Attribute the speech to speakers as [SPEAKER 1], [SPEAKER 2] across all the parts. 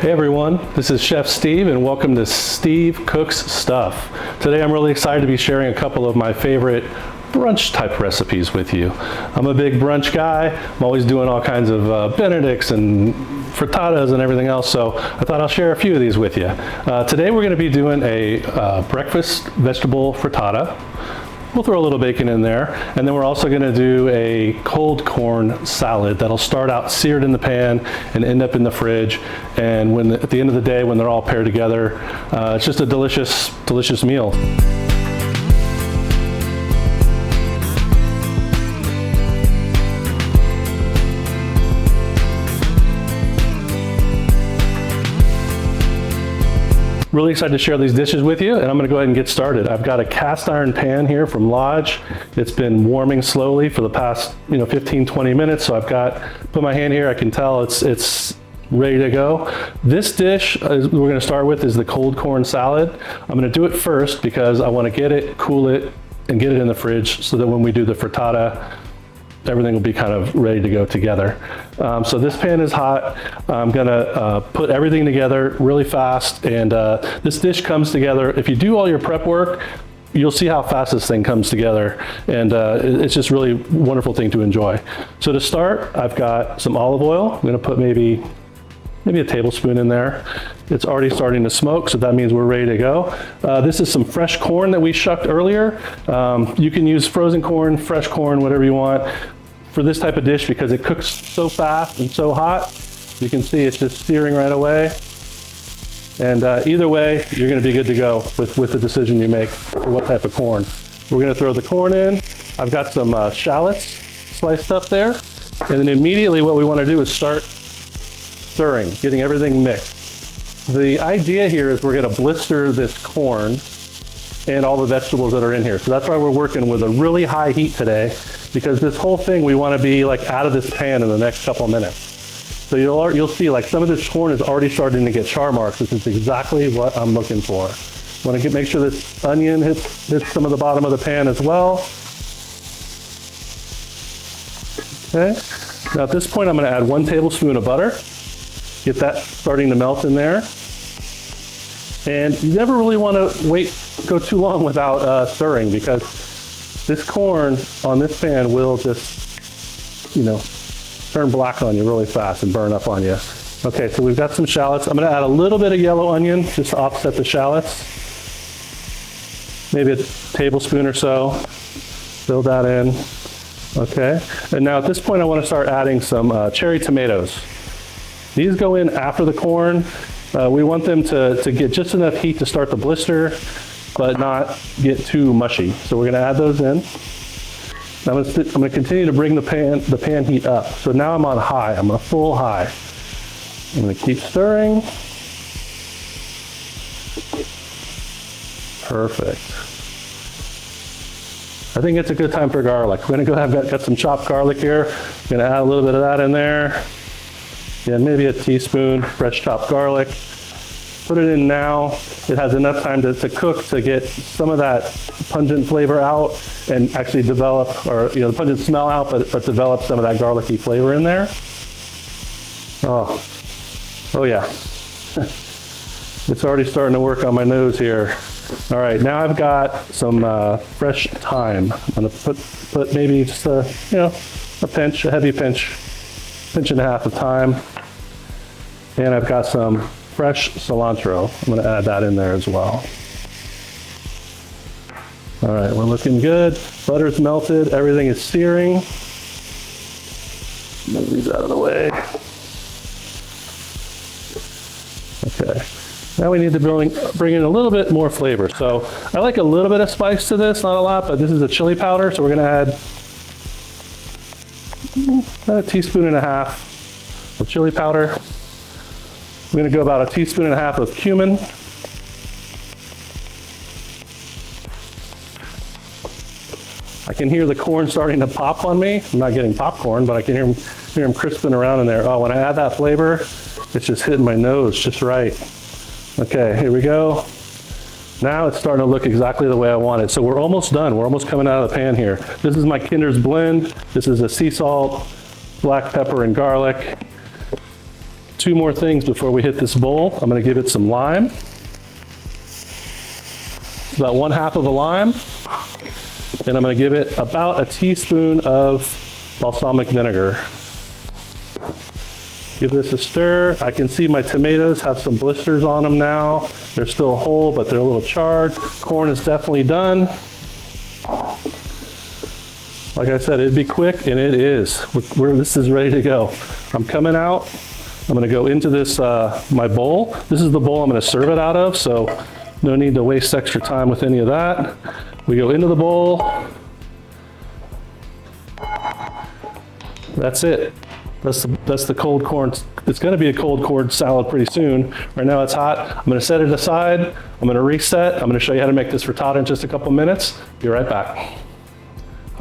[SPEAKER 1] Hey everyone, this is Chef Steve and welcome to Steve Cooks Stuff. Today I'm really excited to be sharing a couple of my favorite brunch type recipes with you. I'm a big brunch guy. I'm always doing all kinds of Benedicts and frittatas and everything else, so I thought I'll share a few of these with you. Today we're going to be doing a breakfast vegetable frittata. We'll throw a little bacon in there, and then we're also going to do a cold corn salad that'll start out seared in the pan and end up in the fridge. And at the end of the day, when they're all paired together, it's just a delicious, delicious meal. Really excited to share these dishes with you, and I'm going to go ahead and get started. I've got a cast iron pan here from Lodge. It's been warming slowly for the past 15-20 minutes, so I've put my hand here. I can tell it's ready to go. This dish we're going to start with is the cold corn salad. I'm going to do it first because I want to get it, cool it, and get it in the fridge so that when we do the frittata, everything will be kind of ready to go together. So this pan is hot. I'm gonna put everything together really fast, and this dish comes together. If you do all your prep work, you'll see how fast this thing comes together, and it's just really wonderful thing to enjoy. So to start, I've got some olive oil. I'm gonna put maybe a tablespoon in there. It's already starting to smoke, so that means we're ready to go. This is some fresh corn that we shucked earlier. You can use frozen corn, fresh corn, whatever you want for this type of dish because it cooks so fast and so hot. You can see it's just searing right away. And either way, you're gonna be good to go with the decision you make for what type of corn. We're gonna throw the corn in. I've got some shallots sliced up there. And then immediately what we wanna do is start stirring, getting everything mixed. The idea here is we're gonna blister this corn and all the vegetables that are in here. So that's why we're working with a really high heat today, because this whole thing we wanna be like out of this pan in the next couple of minutes. So you'll see like some of this corn is already starting to get char marks. This is exactly what I'm looking for. Wanna make sure this onion hits some of the bottom of the pan as well. Okay, now at this point I'm gonna add 1 tablespoon of butter. Get that starting to melt in there. And you never really want to go too long without stirring, because this corn on this pan will just, turn black on you really fast and burn up on you. Okay, so we've got some shallots. I'm going to add a little bit of yellow onion just to offset the shallots. Maybe a tablespoon or so. Fill that in. Okay, and now at this point I want to start adding some cherry tomatoes. These go in after the corn. We want them to get just enough heat to start the blister, but not get too mushy. So we're gonna add those in. I'm gonna continue to bring the pan heat up. So now I'm on high, I'm on full high. I'm gonna keep stirring. Perfect. I think it's a good time for garlic. We're gonna go have got some chopped garlic here. I'm gonna add a little bit of that in there. Yeah, maybe a teaspoon fresh chopped garlic. Put it in now. It has enough time to cook to get some of that pungent flavor out and actually develop, or the pungent smell out, but develop some of that garlicky flavor in there. Oh yeah. It's already starting to work on my nose here. All right, now I've got some fresh thyme. I'm gonna put maybe just a pinch, a heavy pinch and a half of thyme. And I've got some fresh cilantro. I'm gonna add that in there as well. All right, we're looking good. Butter's melted, everything is searing. Move these out of the way. Okay, now we need to bring in a little bit more flavor. So I like a little bit of spice to this, not a lot, but this is a chili powder, so we're gonna add a teaspoon and a half of chili powder. I'm gonna go about a teaspoon and a half of cumin. I can hear the corn starting to pop on me. I'm not getting popcorn, but I can hear them crisping around in there. Oh, when I add that flavor, it's just hitting my nose just right. Okay, here we go. Now it's starting to look exactly the way I want it. So we're almost done. We're almost coming out of the pan here. This is my Kinder's blend. This is a sea salt, black pepper, and garlic. two more things before we hit this bowl. I'm gonna give it some lime. About 1/2 of a lime. And I'm gonna give it about a teaspoon of balsamic vinegar. Give this a stir. I can see my tomatoes have some blisters on them now. They're still whole, but they're a little charred. Corn is definitely done. Like I said, it'd be quick, and it is. This is ready to go. I'm coming out. I'm gonna go into this, my bowl. This is the bowl I'm gonna serve it out of, so no need to waste extra time with any of that. We go into the bowl. That's it. That's the cold corn. It's gonna be a cold corn salad pretty soon. Right now it's hot. I'm gonna set it aside. I'm gonna reset. I'm gonna show you how to make this frittata in just a couple minutes. Be right back.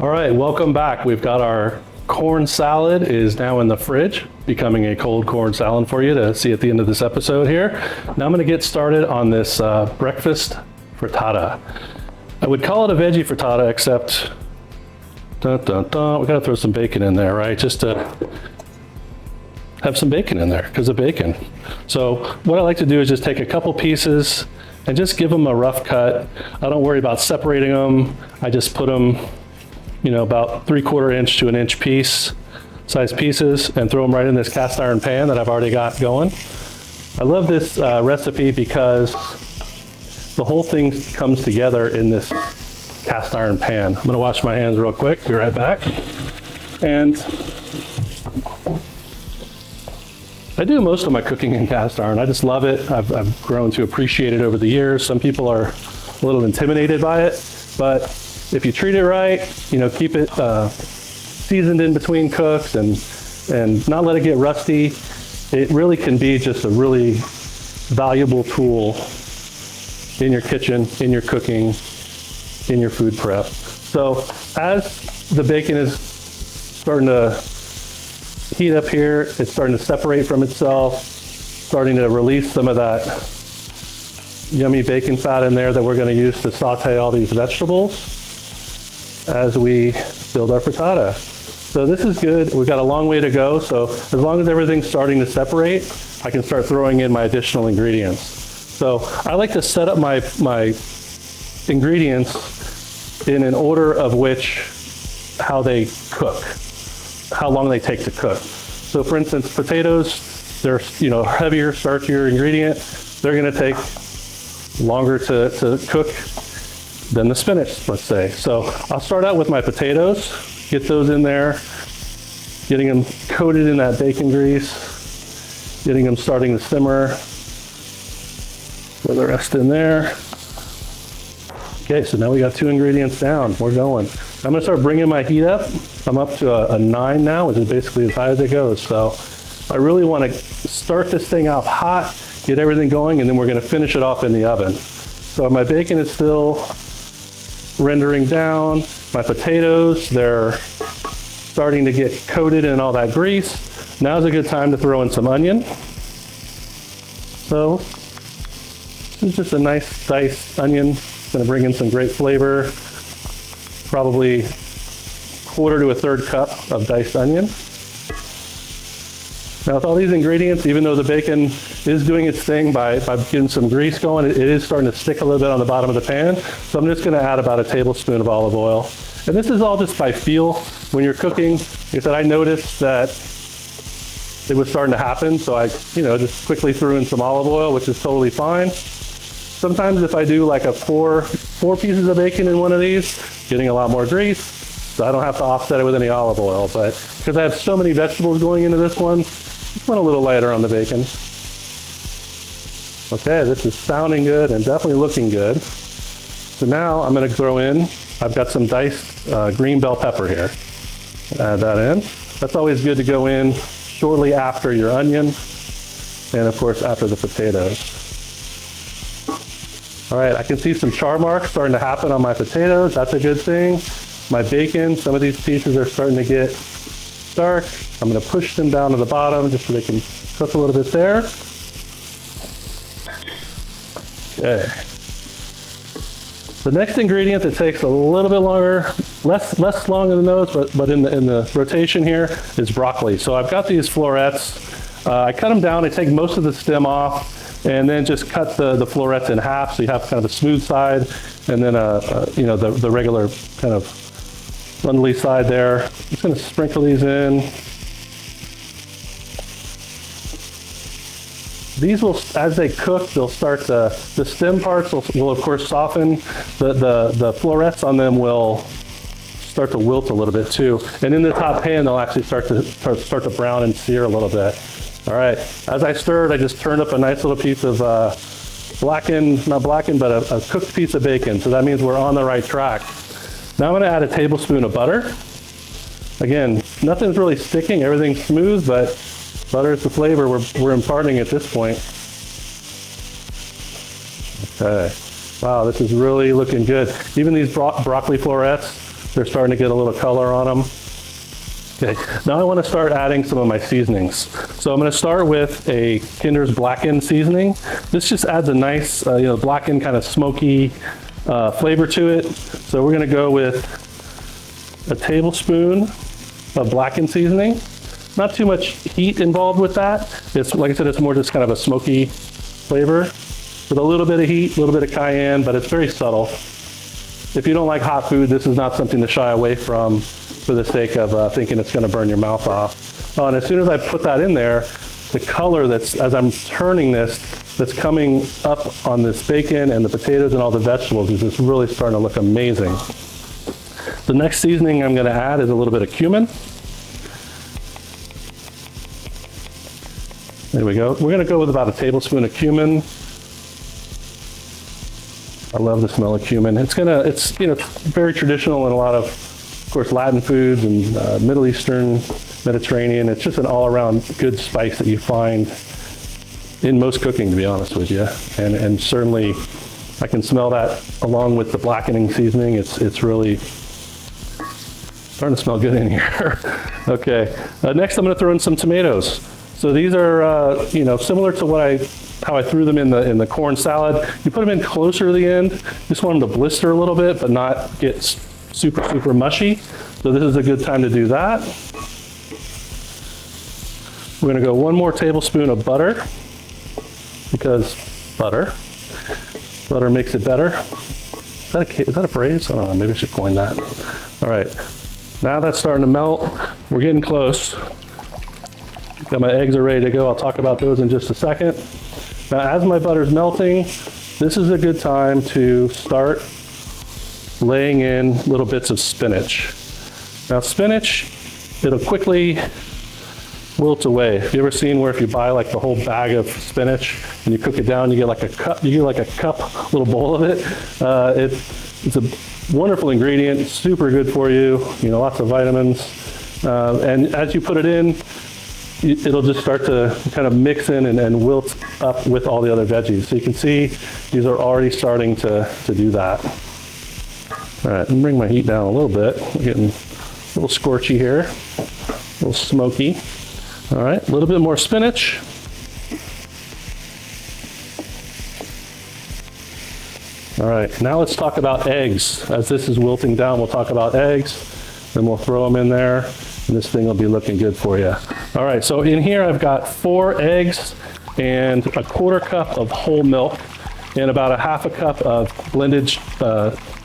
[SPEAKER 1] All right, welcome back. We've got our corn salad is now in the fridge, becoming a cold corn salad for you to see at the end of this episode here. Now I'm gonna get started on this breakfast frittata. I would call it a veggie frittata, except, we gotta throw some bacon in there, right? Just to have some bacon in there, because of bacon. So what I like to do is just take a couple pieces and just give them a rough cut. I don't worry about separating them. I just put them, about 3/4 inch to an inch size pieces, and throw them right in this cast iron pan that I've already got going. I love this recipe because the whole thing comes together in this cast iron pan. I'm gonna wash my hands real quick, be right back. And I do most of my cooking in cast iron. I just love it. I've grown to appreciate it over the years. Some people are a little intimidated by it, but if you treat it right, keep it seasoned in between cooks and not let it get rusty, it really can be just a really valuable tool in your kitchen, in your cooking, in your food prep. So as the bacon is starting to heat up here, it's starting to separate from itself, starting to release some of that yummy bacon fat in there that we're going to use to saute all these vegetables as we build our frittata. So this is good. We've got a long way to go. So as long as everything's starting to separate, I can start throwing in my additional ingredients. So I like to set up my ingredients in an order of how they cook, how long they take to cook. So for instance, potatoes, they're heavier, starchier ingredient. They're gonna take longer to cook than the spinach, let's say. So I'll start out with my potatoes, get those in there, getting them coated in that bacon grease, getting them starting to simmer. Throw the rest in there. Okay, so now we got 2 ingredients down. We're going. I'm gonna start bringing my heat up. I'm up to a 9 now, which is basically as high as it goes. So I really wanna start this thing out hot, get everything going, and then we're gonna finish it off in the oven. So my bacon is still rendering down. My potatoes, they're starting to get coated in all that grease. Now's a good time to throw in some onion. So this is just a nice diced onion. It's gonna bring in some great flavor. Probably 1/4 to 1/3 cup of diced onion. Now with all these ingredients, even though the bacon is doing its thing by getting some grease going, it is starting to stick a little bit on the bottom of the pan. So I'm just gonna add about a tablespoon of olive oil. And this is all just by feel. When you're cooking, like I said, I noticed that it was starting to happen. So I, just quickly threw in some olive oil, which is totally fine. Sometimes if I do like four pieces of bacon in one of these, getting a lot more grease, so I don't have to offset it with any olive oil. But because I have so many vegetables going into this one, just went a little lighter on the bacon. Okay, this is sounding good and definitely looking good. So now I'm gonna throw in, I've got some diced green bell pepper here. Add that in. That's always good to go in shortly after your onion and of course after the potatoes. All right, I can see some char marks starting to happen on my potatoes. That's a good thing. My bacon, some of these pieces are starting to get dark. I'm gonna push them down to the bottom just so they can cook a little bit there. Okay. The next ingredient that takes a little bit longer, less longer than those, but in the rotation here is broccoli. So I've got these florets. I cut them down, I take most of the stem off, and then just cut the florets in half so you have kind of a smooth side, and then you know, the regular kind of bundly side there. I'm just going to sprinkle these in. These will, as they cook, they'll start the stem parts will of course soften. The florets on them will start to wilt a little bit too. And in the top pan, they'll actually start to brown and sear a little bit. All right, as I stirred, I just turned up a nice little piece of not blackened, but a cooked piece of bacon. So that means we're on the right track. Now I'm gonna add a tablespoon of butter. Again, nothing's really sticking, everything's smooth, but butter is the flavor we're imparting at this point. Okay, wow, this is really looking good. Even these broccoli florets, they're starting to get a little color on them. Okay, now I want to start adding some of my seasonings. So I'm going to start with a Kinder's blackened seasoning. This just adds a nice, you know, blackened kind of smoky flavor to it. So we're going to go with a tablespoon of blackened seasoning. Not too much heat involved with that. It's, like I said, it's more just kind of a smoky flavor with a little bit of heat, a little bit of cayenne, but it's very subtle. If you don't like hot food, this is not something to shy away from for the sake of thinking it's going to burn your mouth off. And as soon as I put that in there, the color that's, as I'm turning this, that's coming up on this bacon and the potatoes and all the vegetables is just really starting to look amazing. The next seasoning I'm going to add is a little bit of cumin. There we go. We're going to go with about a tablespoon of cumin. I love the smell of cumin. It's you know, very traditional in a lot of course, Latin foods and Middle Eastern, Mediterranean. It's just an all-around good spice that you find in most cooking, to be honest with you. And certainly, I can smell that along with the blackening seasoning. It's really starting to smell good in here. Okay. Next, I'm going to throw in some tomatoes. So these are, you know, similar to how I threw them in the corn salad. You put them in closer to the end. Just want them to blister a little bit, but not get super mushy. So this is a good time to do that. We're going to go 1 more tablespoon of butter, because butter makes it better. Is that a phrase? I don't know, maybe I should coin that. All right, now that's starting to melt. We're getting close. Got my eggs are ready to go. I'll talk about those in just a second. Now, as my butter's melting, this is a good time to start laying in little bits of spinach. Now, spinach, it'll quickly wilt away. Have you ever seen where if you buy like the whole bag of spinach and you cook it down, you get like a cup, little bowl of it? It's a wonderful ingredient, super good for you, you know, lots of vitamins. And as you put it in, it'll just start to kind of mix in and wilt up with all the other veggies. So you can see these are already starting to do that. All right, let me bring my heat down a little bit. We're getting a little scorchy here, a little smoky. All right, a little bit more spinach. All right, now let's talk about eggs. As this is wilting down, we'll talk about eggs, then we'll throw them in there, and this thing will be looking good for you. All right, so in here I've got 4 eggs and a 1/4 cup of whole milk and about a 1/2 cup of blended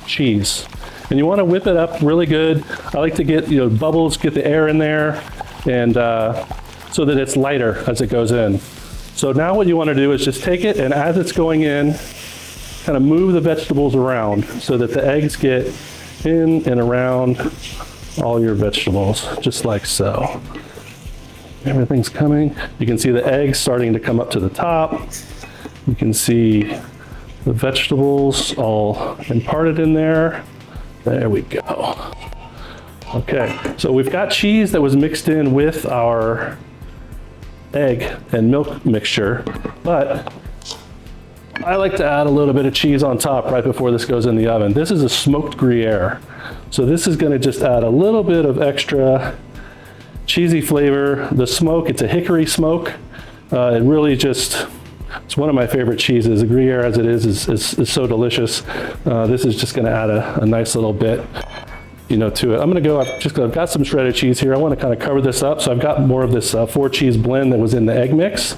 [SPEAKER 1] cheese. And you want to whip it up really good. I like to get, you know, bubbles, get the air in there, and so that it's lighter as it goes in. So now what you want to do is just take it, and as it's going in, kind of move the vegetables around so that the eggs get in and around all your vegetables, just like so. Everything's coming. You can see the eggs starting to come up to the top. You can see the vegetables all imparted in there. There we go. Okay, so we've got cheese that was mixed in with our egg and milk mixture, but I like to add a little bit of cheese on top right before this goes in the oven. This is a smoked Gruyere. So this is gonna just add a little bit of extra cheesy flavor. The smoke, it's a hickory smoke. It really just, it's one of my favorite cheeses. The Gruyere as it is so delicious. This is just gonna add a nice little bit. to it. I'm gonna go, I've got some shredded cheese here. I wanna kind of cover this up. So I've got more of this 4 cheese blend that was in the egg mix.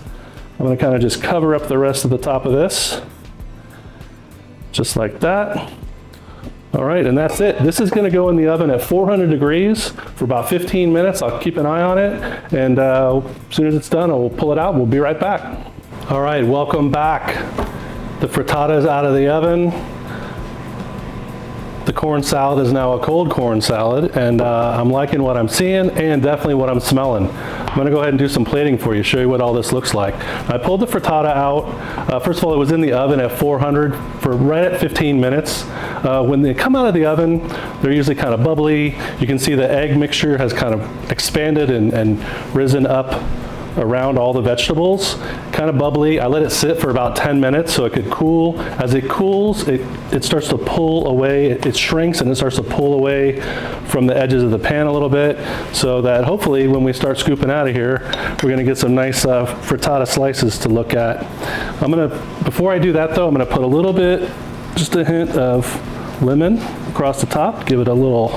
[SPEAKER 1] I'm gonna kind of just cover up the rest of the top of this. Just like that. All right, and that's it. This is gonna go in the oven at 400 degrees for about 15 minutes. I'll keep an eye on it, and as soon as it's done, I'll pull it out. We'll be right back. All right, welcome back. The frittata is out of the oven. The corn salad is now a cold corn salad, and I'm liking what I'm seeing and definitely what I'm smelling. I'm gonna go ahead and do some plating for you, show you what all this looks like. I pulled the frittata out. First of all, it was in the oven at 400 for right at 15 minutes. When they come out of the oven, they're usually kind of bubbly. You can see the egg mixture has kind of expanded and risen up around all the vegetables, kind of bubbly. I let it sit for about 10 minutes so it could cool. As it cools, it starts to pull away, it shrinks and it starts to pull away from the edges of the pan a little bit, so that hopefully when we start scooping out of here, we're gonna get some nice frittata slices to look at. Before I do that though, I'm gonna put a little bit, just a hint of lemon across the top, give it a little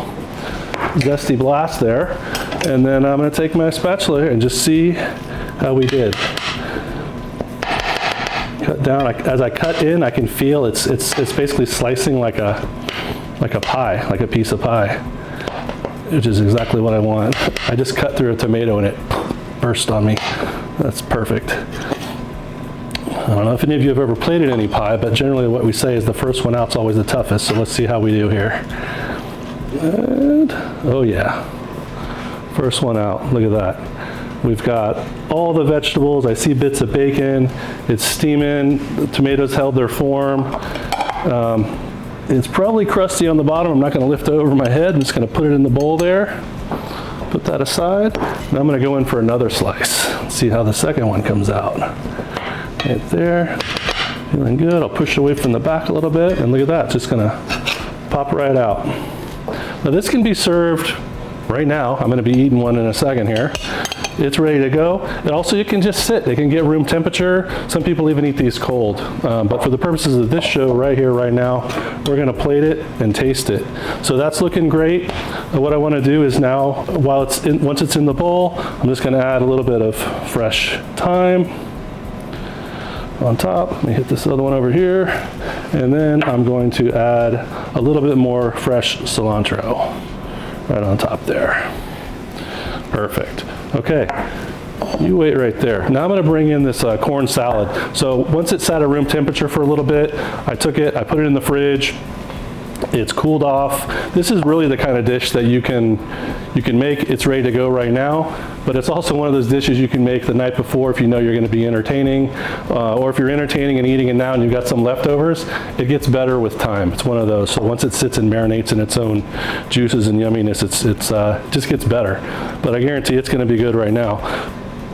[SPEAKER 1] zesty blast there. And then I'm gonna take my spatula and just see how we did. Cut down, as I cut in, I can feel it's basically slicing like a pie, like a piece of pie, which is exactly what I want. I just cut through a tomato and it burst on me. That's perfect. I don't know if any of you have ever plated any pie, but generally what we say is the first one out's always the toughest, so let's see how we do here. And, oh yeah, first one out, look at that. We've got all the vegetables. I see bits of bacon. It's steaming. The tomatoes held their form. It's probably crusty on the bottom. I'm not going to lift it over my head. I'm just going to put it in the bowl there. Put that aside. And I'm going to go in for another slice. See how the second one comes out. Right there. Feeling good. I'll push away from the back a little bit. And look at that. It's just going to pop right out. Now this can be served right now. I'm going to be eating one in a second here. It's ready to go. And also you can just sit. They can get room temperature. Some people even eat these cold. But for the purposes of this show right here, right now, we're gonna plate it and taste it. So that's looking great. What I wanna do is now, once it's in the bowl, I'm just gonna add a little bit of fresh thyme on top. Let me hit this other one over here. And then I'm going to add a little bit more fresh cilantro right on top there. Perfect. Okay, you wait right there. Now I'm gonna bring in this corn salad. So once it sat at room temperature for a little bit, I took it, I put it in the fridge. It's cooled off. This is really the kind of dish that you can make. It's ready to go right now, but it's also one of those dishes you can make the night before if you know you're gonna be entertaining, or if you're entertaining and eating it now and you've got some leftovers, it gets better with time. It's one of those. So once it sits and marinates in its own juices and yumminess, it just gets better. But I guarantee it's gonna be good right now.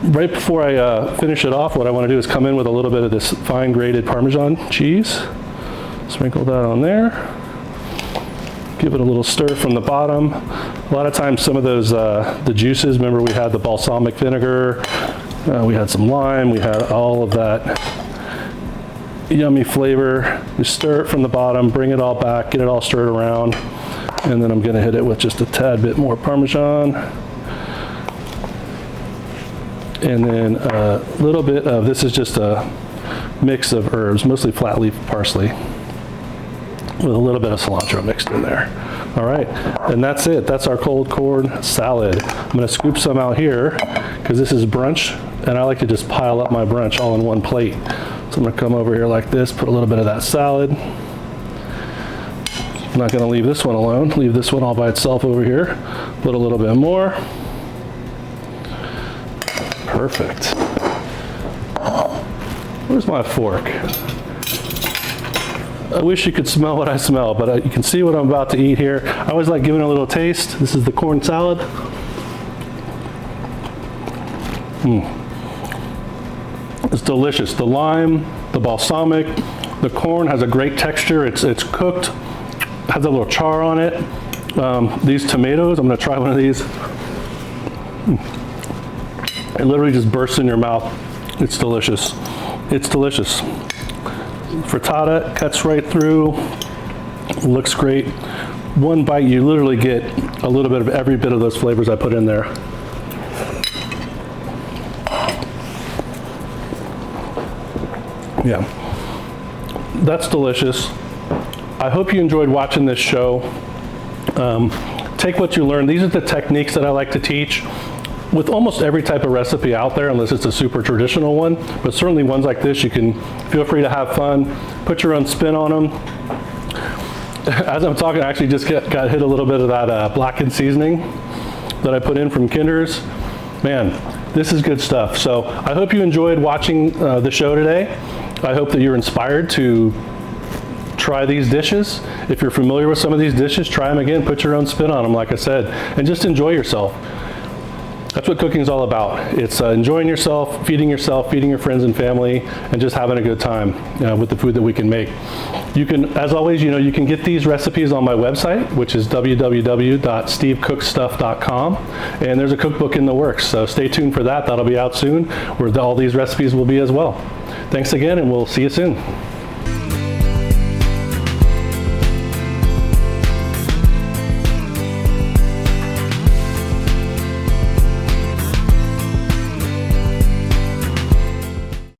[SPEAKER 1] Right before I finish it off, what I wanna do is come in with a little bit of this fine grated Parmesan cheese. Sprinkle that on there. Give it a little stir from the bottom. A lot of times some of those, the juices, remember we had the balsamic vinegar, we had some lime, we had all of that yummy flavor. You stir it from the bottom, bring it all back, get it all stirred around, and then I'm gonna hit it with just a tad bit more Parmesan. And then a little bit of, this is just a mix of herbs, mostly flat leaf parsley, with a little bit of cilantro mixed in there. All right, and that's it. That's our cold corn salad. I'm gonna scoop some out here because this is brunch, and I like to just pile up my brunch all in one plate. So I'm gonna come over here like this, put a little bit of that salad. I'm not gonna leave this one alone. Leave this one all by itself over here. Put a little bit more. Perfect. Where's my fork? I wish you could smell what I smell, but you can see what I'm about to eat here. I always like giving it a little taste. This is the corn salad. It's delicious. The lime, the balsamic, the corn has a great texture. It's cooked, has a little char on it. These tomatoes, I'm gonna try one of these. It literally just bursts in your mouth. It's delicious. It's delicious. Frittata cuts right through, looks great. one bite, you literally get a little bit of every bit of those flavors I put in there. Yeah, that's delicious. I hope you enjoyed watching this show. Take what you learned. These are the techniques that I like to teach with almost every type of recipe out there, unless it's a super traditional one. But certainly ones like this, you can feel free to have fun, put your own spin on them. As I'm talking, I actually just got hit a little bit of that blackened seasoning that I put in from Kinder's. Man, this is good stuff. So I hope you enjoyed watching the show today. I hope that you're inspired to try these dishes. If you're familiar with some of these dishes, try them again, put your own spin on them, like I said, and just enjoy yourself. That's what cooking is all about. It's enjoying yourself, feeding your friends and family, and just having a good time with the food that we can make. You can, as always, you can get these recipes on my website, which is www.stevecookstuff.com, and there's a cookbook in the works, so stay tuned for that. That'll be out soon, where all these recipes will be as well. Thanks again, and we'll see you soon.